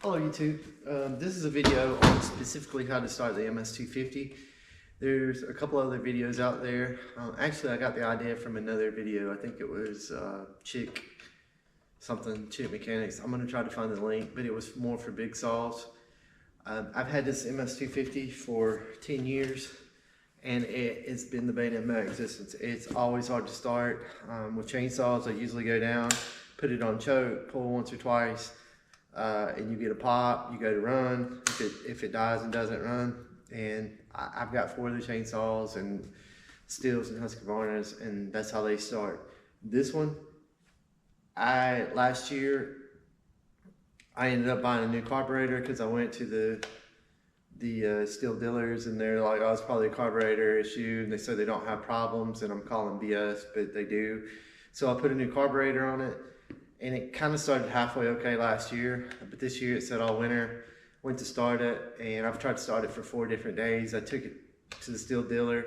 Hello YouTube, this is a video on specifically how to start the MS250. There's a couple other videos out there. Actually I got the idea from another video. I think it was Chick Mechanics. I'm going to try to find the link, but it was more for big saws. I've had this MS250 for 10 years and it's been the bane of my existence. It's always hard to start. With chainsaws I usually go down, put it on choke, pull once or twice. And you get a pop, you go to run, if it dies and doesn't run. And I've got 4 other chainsaws and Stihls and Husqvarnas, and that's how they start. This one, last year, I ended up buying a new carburetor because I went to the Stihl dealers and they're like, oh, it's probably a carburetor issue, and they said they don't have problems, and I'm calling BS, but they do. So I put a new carburetor on it. And it kind of started halfway okay last year, but this year it said all winter. Went to start it, and I've tried to start it for 4 different days. I took it to the Stihl dealer,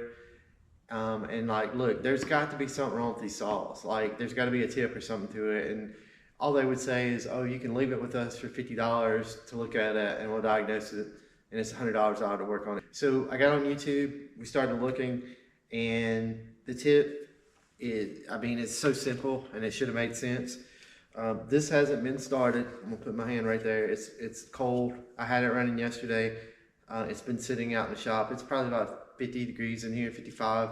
and like, look, there's got to be something wrong with these saws. Like, there's got to be a tip or something to it. And all they would say is, oh, you can leave it with us for $50 to look at it, and we'll diagnose it. And it's $100 out to work on it. So I got on YouTube, we started looking, and the tip, it's so simple, and it should have made sense. This hasn't been started. I'm gonna put my hand right there. It's cold. I had it running yesterday. It's been sitting out in the shop. It's probably about 50 degrees in here, 55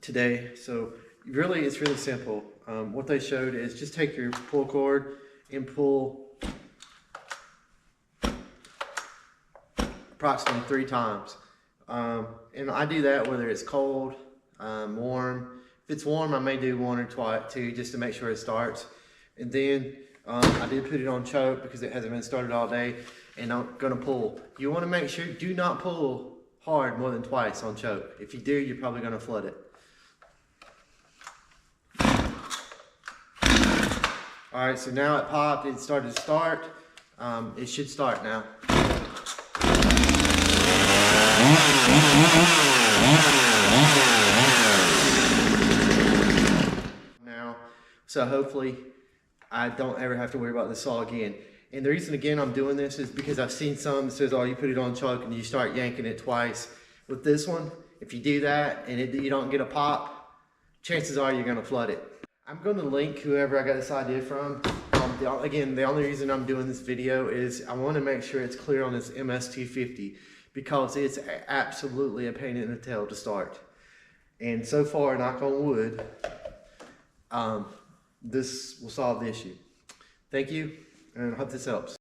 today. So really, it's really simple. What they showed is just take your pull cord and pull approximately 3 times. And I do that whether it's cold, warm. If it's warm, I may do 1 or 2 just to make sure it starts. And then I did put it on choke because it hasn't been started all day, and I'm gonna pull. You wanna make sure, do not pull hard more than twice on choke. If you do, you're probably gonna flood it. All right, so now it popped, it started to start. It should start now. So hopefully I don't ever have to worry about this saw again. And the reason again I'm doing this is because I've seen some that says, oh, you put it on choke and you start yanking it twice. With this one, if you do that and you don't get a pop, chances are you're gonna flood it. I'm gonna link whoever I got this idea from. Again, the only reason I'm doing this video is I wanna make sure it's clear on this MS250 because it's absolutely a pain in the tail to start. And so far, knock on wood, this will solve the issue. Thank you, and I hope this helps.